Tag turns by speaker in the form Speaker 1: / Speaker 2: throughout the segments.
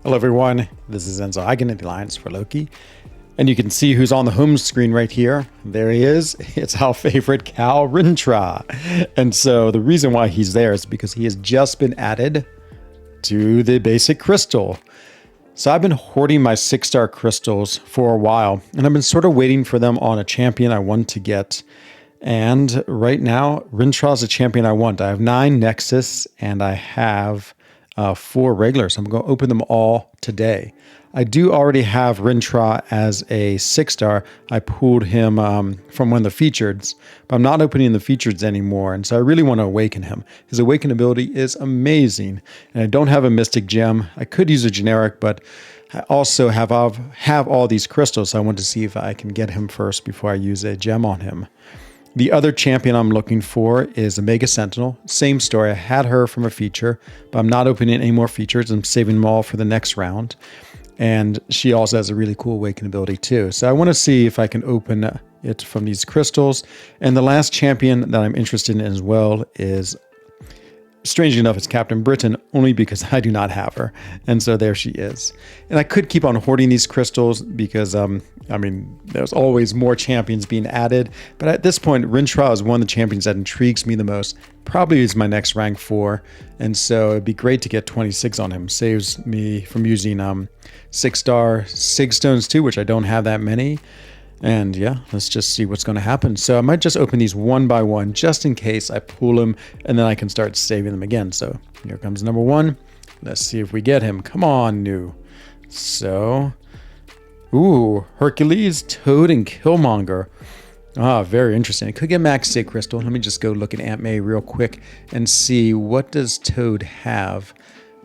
Speaker 1: Hello everyone, this is Enzo Eigen at the Alliance for Loki. And you can see who's on the home screen right here. There he is. It's our favorite cow, Rintrah. And so the reason why he's there is because he has just been added to the basic crystal. So I've been hoarding my 6-star crystals for a while, and I've been sort of waiting for them on a champion I want to get. And right now, Rintrah is a champion I want. I have 9 Nexus, and I have 4 regulars. I'm going to open them all today. I do already have Rintrah as a 6-star. I pulled him from one of the features, but I'm not opening the features anymore, and so I really want to awaken him. His awaken ability is amazing, and I don't have a mystic gem. I could use a generic, but I also have all these crystals, so I want to see if I can get him first before I use a gem on him. The other champion I'm looking for is a Mega Sentinel. Same story. I had her from a feature, but I'm not opening any more features. I'm saving them all for the next round. And she also has a really cool awaken ability too. So I want to see if I can open it from these crystals. And the last champion that I'm interested in as well is, strangely enough, it's Captain Britain, only because I do not have her. And so there she is. And I could keep on hoarding these crystals because, there's always more champions being added. But at this point, Rintrah is one of the champions that intrigues me the most. Probably is my next rank 4. And so it'd be great to get 26 on him. Saves me from using 6-star Sig Stones too, which I don't have that many. And yeah, let's just see what's going to happen. So I might just open these one by one just in case I pull them, and then I can start saving them again. So here comes number 1. Let's see if we get him. Come on, new. So, ooh, Hercules, Toad, and Killmonger. Ah, very interesting. I could get Max Sig Crystal. Let me just go look at Aunt May real quick and see what does Toad have,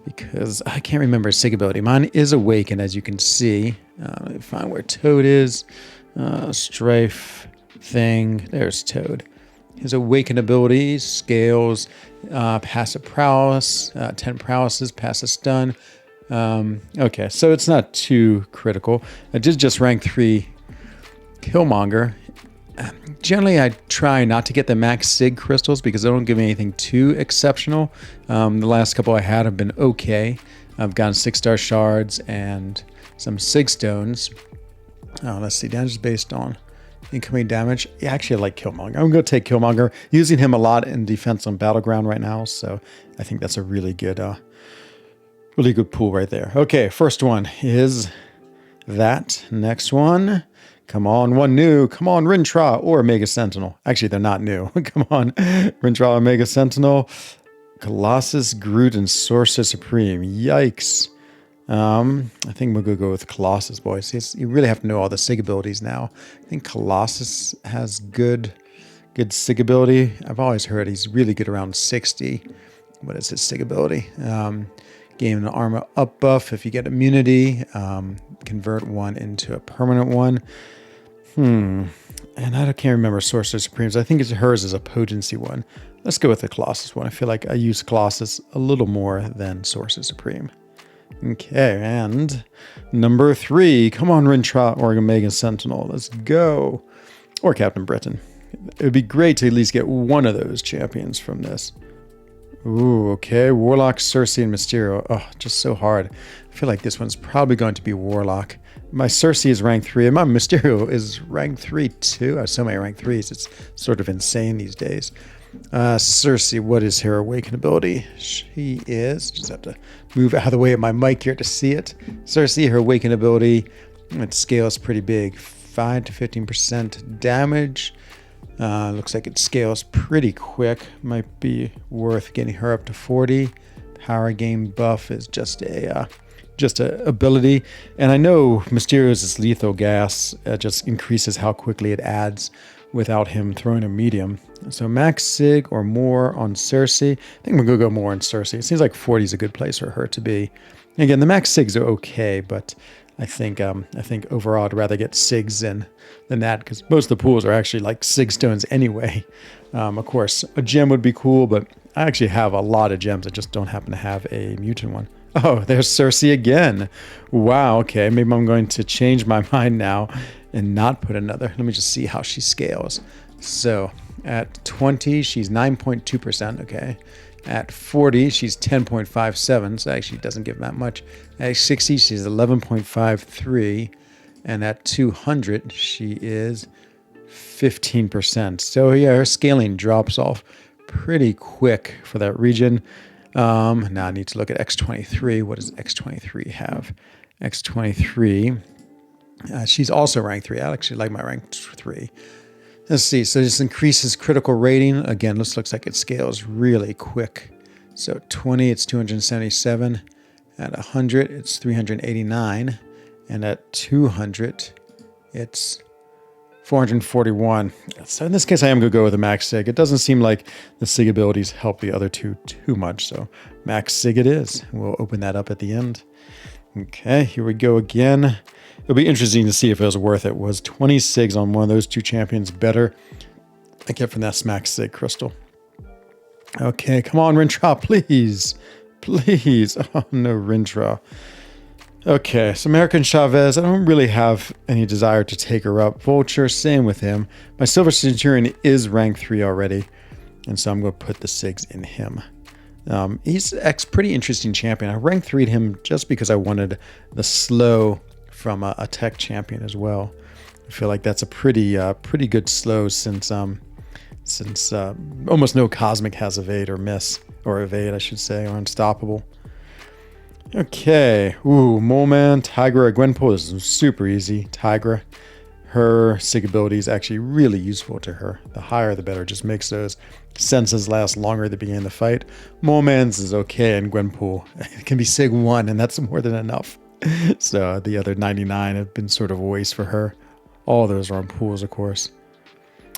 Speaker 1: because I can't remember his Sig ability. Mine is Awakened, as you can see. Let me find where Toad is. Strife thing. There's Toad. His Awakened abilities, scales, passive prowess, 10 prowesses, passive stun. Okay, so it's not too critical. I did just rank 3 Killmonger. Generally, I try not to get the Max Sig crystals because they don't give me anything too exceptional. The last couple I had have been okay. I've gotten 6-star shards and some Sig Stones. Oh, let's see. Damage is based on incoming damage. Yeah, actually, I like Killmonger. I'm going to take Killmonger. Using him a lot in defense on Battleground right now, so I think that's a really good pool right there. Okay, first one is that. Next one. Come on, one new. Come on, Rintrah or Mega Sentinel. Actually, they're not new. Come on, Rintrah or Mega Sentinel. Colossus, Groot, and Sorcerer Supreme. Yikes. I think we'll go with Colossus, boys. You really have to know all the Sig abilities now. I think Colossus has good Sig ability. I've always heard he's really good around 60. What is his Sig ability? Gain an armor up buff if you get immunity. Convert one into a permanent one. And I can't remember Sorcerer Supremes. I think hers is a potency one. Let's go with the Colossus one. I feel like I use Colossus a little more than Sorcerer Supreme. Okay, and number 3. Come on, Rintrah or Mega Sentinel. Let's go. Or Captain Britain. It would be great to at least get one of those champions from this. Ooh, okay. Warlock, Cersei, and Mysterio. Oh, just so hard. I feel like this one's probably going to be Warlock. My Cersei is rank 3, and my Mysterio is rank 3 too. I have so many rank 3s. It's sort of insane these days. Cersei, what is her Awaken ability? She is, just have to move out of the way of my mic here to see it. Cersei, her Awaken ability, it scales pretty big. 5 to 15% damage. Looks like it scales pretty quick. Might be worth getting her up to 40. Power gain buff is just a ability. And I know Mysterio's is lethal gas. Just increases how quickly it adds without him throwing a medium. So Max Sig or more on Cersei. I think we're going to go more on Cersei. It seems like 40 is a good place for her to be. Again, the Max Sigs are okay, but I think overall I'd rather get Sigs than that, because most of the pools are actually like Sig Stones anyway. Of course, a gem would be cool, but I actually have a lot of gems. I just don't happen to have a mutant one. Oh, there's Cersei again. Wow, okay. Maybe I'm going to change my mind now and not put another. Let me just see how she scales. So at 20, she's 9.2%. Okay. At 40, she's 10.57, so actually doesn't give that much. At 60, she's 11.53, and at 200, she is 15%. So yeah, her scaling drops off pretty quick for that region. Now I need to look at X23. What does X23 have? X23, she's also rank 3. I actually like my rank 3. Let's see. So this increases critical rating. Again, this looks like it scales really quick. So 20, it's 277. At 100, it's 389. And at 200, it's 441. So in this case, I am going to go with a max sig. It doesn't seem like the sig abilities help the other two too much. So max sig it is. We'll open that up at the end. Okay, here we go again. It'll be interesting to see if it was worth it. Was 20 SIGs on one of those two champions better? I get from that max sig crystal. Okay, come on, Rintrah, please. Please. Oh, no, Rintrah. Okay, so American Chavez, I don't really have any desire to take her up. Vulture, same with him. My Silver Centurion is rank 3 already, and so I'm going to put the SIGs in him. He's a pretty interesting champion. I rank 3'd him just because I wanted the slow from a tech champion as well. I feel like that's a pretty good slow since almost no Cosmic has evade or miss, or evade I should say, or unstoppable. Okay, Mole Man, Tigra, Gwenpool. This is super easy. Tigra, her sig ability is actually really useful to her. The higher the better, just makes those senses last longer at the beginning of the fight. Mole Man's is okay, and Gwenpool, it can be sig 1, and that's more than enough. So the other 99 have been sort of a waste for her. All those are on pools, of course.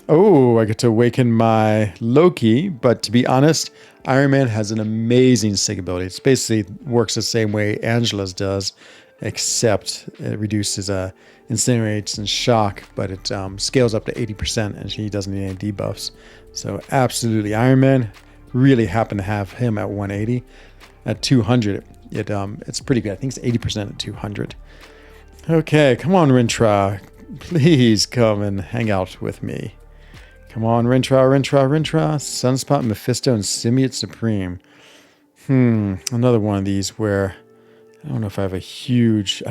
Speaker 1: Oh, I get to awaken my Loki, but to be honest, Iron Man has an amazing sig ability. It basically works the same way Angela's does, except it reduces incinerates and shock, but it scales up to 80%, and she doesn't need any debuffs. So absolutely, Iron Man, really happen to have him at 180. At 200, it's pretty good. I think it's 80% at 200. Okay, come on, Rintrah. Please come and hang out with me. Come on, Rintrah. Sunspot, Mephisto, and Symbiote Supreme. Another one of these where I don't know if I have I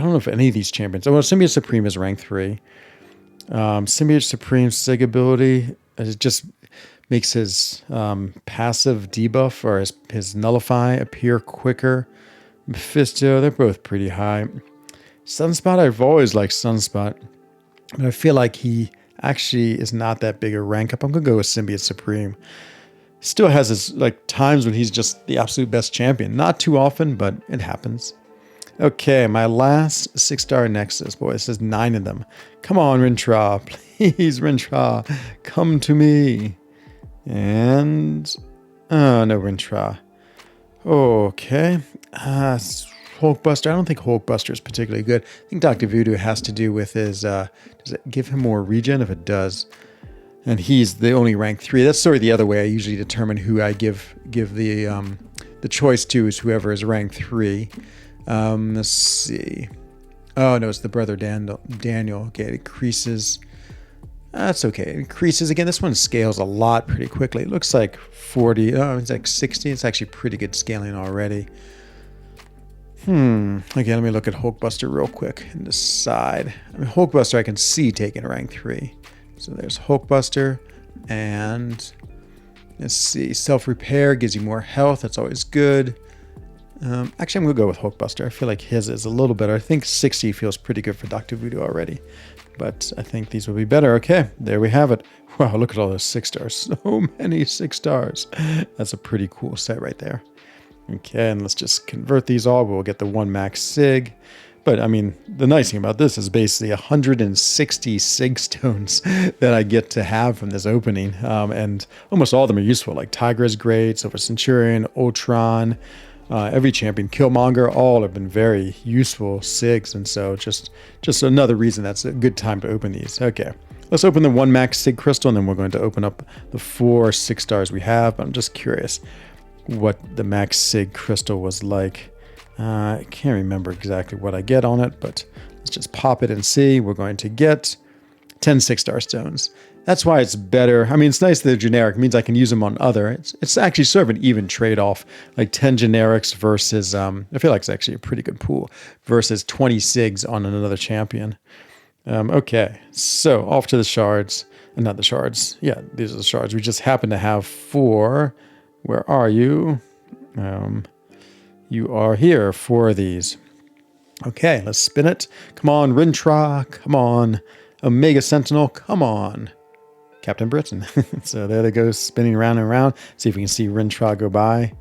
Speaker 1: don't know if any of these champions. Well, Symbiote Supreme is rank 3. Symbiote Supreme sig ability, it just makes his passive debuff or his nullify appear quicker. Mephisto, they're both pretty high. Sunspot, I've always liked Sunspot, but I feel like he actually is not that big a rank up. I'm going to go with Symbiote Supreme. Still has his times when he's just the absolute best champion. Not too often, but it happens. Okay, my last 6-star Nexus. Boy, this is 9 of them. Come on, Rintrah. Please, Rintrah. Come to me. And... oh, no, Rintrah. Okay. Hulkbuster. I don't think Hulkbuster is particularly good. I think Dr. Voodoo has to do with his... does it give him more regen? If it does. And he's the only rank 3. That's sort of the other way I usually determine who I give the choice to, is whoever is rank 3. Let's see. Oh, no, it's the brother Daniel. Okay, it increases. That's okay. It increases again. This one scales a lot pretty quickly. It looks like 40. Oh, it's like 60. It's actually pretty good scaling already. Again, let me look at Hulkbuster real quick and decide. I mean, Hulkbuster I can see taking rank 3. So there's Hulkbuster, and let's see. Self-repair gives you more health. That's always good. Actually, I'm going to go with Hulkbuster. I feel like his is a little better. I think 60 feels pretty good for Dr. Voodoo already, but I think these will be better. Okay, there we have it. Wow, look at all those 6 stars. So many 6 stars. That's a pretty cool set right there. Okay, and let's just convert these all. We'll get the 1 max sig. But, I mean, the nice thing about this is basically 160 sig stones that I get to have from this opening. And almost all of them are useful. Like Tigra is great, Silver Centurion, Ultron, every champion, Killmonger, all have been very useful SIGs. And so just another reason that's a good time to open these. Okay, let's open the 1 max SIG crystal, and then we're going to open up the 4 6 stars we have. But I'm just curious what the max SIG crystal was like. I can't remember exactly what I get on it, but let's just pop it and see. We're going to get 10 6-star stones. that's why it's better. I mean, it's nice that they're generic. It means I can use them on other. It's actually sort of an even trade-off, like 10 generics versus, I feel like it's actually a pretty good pool, versus 20 SIGs on another champion. Okay, so off to the shards. Not the shards. Yeah, these are the shards. We just happen to have 4. Where are you? You are here, 4 of these. Okay, let's spin it. Come on, Rintrah. Come on. Omega Sentinel. Come on. Captain Britain. So there they go, spinning around and around. See if we can see Rintrah go by.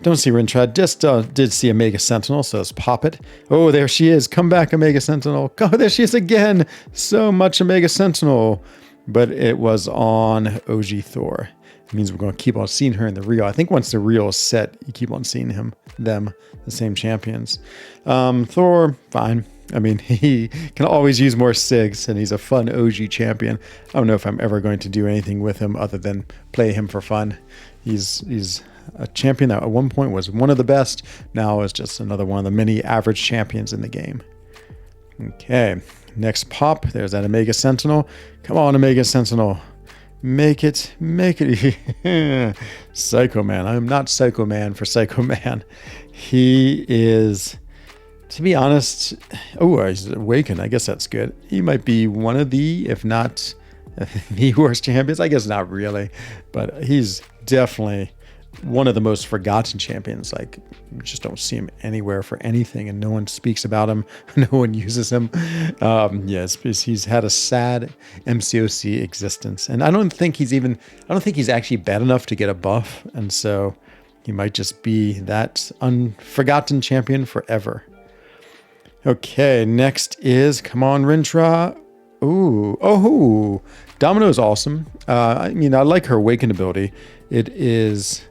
Speaker 1: Don't see Rintrah. Just did see Omega Sentinel, so let's pop it. Oh, there she is. Come back, Omega Sentinel. Oh, there she is again. So much Omega Sentinel. But it was on OG Thor. It means we're going to keep on seeing her in the reel. I think once the reel is set, you keep on seeing them, the same champions. Thor, fine. I mean, he can always use more SIGs, and he's a fun OG champion. I don't know if I'm ever going to do anything with him other than play him for fun. He's a champion that at one point was one of the best. Now is just another one of the many average champions in the game. Okay, next pop. There's that Omega Sentinel. Come on, Omega Sentinel. Make it. Psycho Man. I'm not Psycho Man for Psycho Man. He is, to be honest, oh, he's Awakened. I guess that's good. He might be one of the, if not the worst champions. I guess not really, but he's definitely one of the most forgotten champions. Like, you just don't see him anywhere for anything, and no one speaks about him. No one uses him. Yes, he's had a sad MCOC existence, and I don't think he's actually bad enough to get a buff, and so he might just be that unforgotten champion forever. Okay, next is, come on, Rintrah. Ooh, oh, Domino is awesome. I mean, I like her Awakened ability. It is,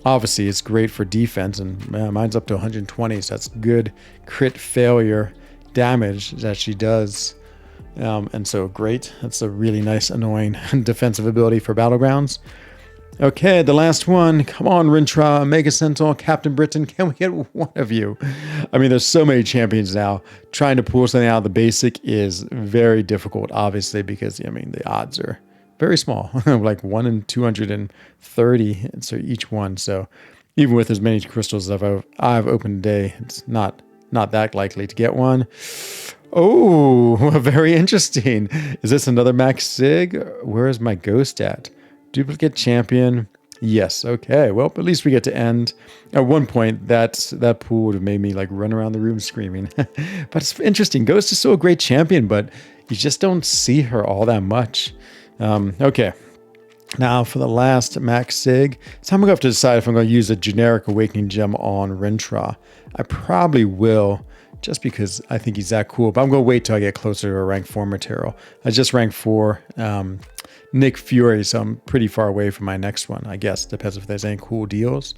Speaker 1: obviously, it's great for defense, and mine's up to 120, so that's good crit failure damage that she does. And so great. That's a really nice, annoying defensive ability for Battlegrounds. Okay, the last one. Come on, Rintrah, Omega Sentinel, Captain Britain. Can we get one of you? I mean, there's so many champions now. Trying to pull something out of the basic is very difficult, obviously, because, I mean, the odds are very small, like 1 in 230, and so each one. So even with as many crystals as I've opened today, it's not that likely to get one. Oh, very interesting. Is this another max SIG? Where is my ghost at? Duplicate champion. Yes. Okay. Well, at least we get to end. At one point, that pool would have made me like run around the room screaming. But it's interesting. Ghost is still a great champion, but you just don't see her all that much. Okay. Now for the last max SIG. So I'm going to have to decide if I'm going to use a generic Awakening Gem on Rintrah. I probably will, just because I think he's that cool. But I'm going to wait till I get closer to a rank 4 material. I just ranked 4. Nick Fury, so I'm pretty far away from my next one, I guess. Depends if there's any cool deals.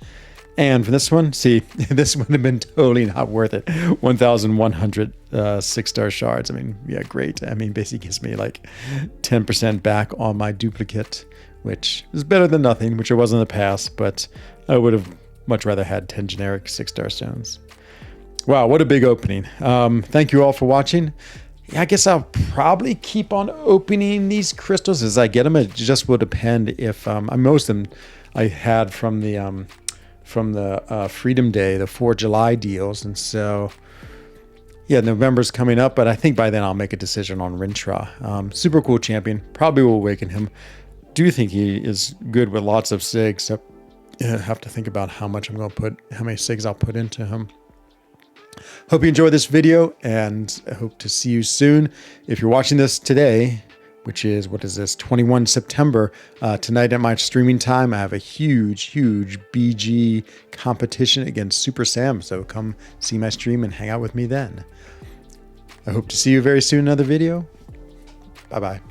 Speaker 1: And for this one, see, this would have been totally not worth it. 1,100 6-star shards. I mean, yeah, great. I mean, basically gives me like 10% back on my duplicate, which is better than nothing, which it was in the past, but I would have much rather had 10 generic 6-star stones. Wow, what a big opening. Thank you all for watching. I guess I'll probably keep on opening these crystals as I get them. It just will depend if most of them I had from the Freedom Day, the 4 July deals, and so yeah, November's coming up. But I think by then I'll make a decision on Rintrah. Super cool champion. Probably will awaken him. Do think he is good with lots of SIGs. So yeah, I have to think about how much I'm going to put, how many SIGs I'll put into him. Hope you enjoyed this video, and I hope to see you soon. If you're watching this today, which is, what is this, 21 September, tonight at my streaming time, I have a huge BG competition against Super Sam, so come see my stream and hang out with me then. I hope to see you very soon in another video. Bye-bye.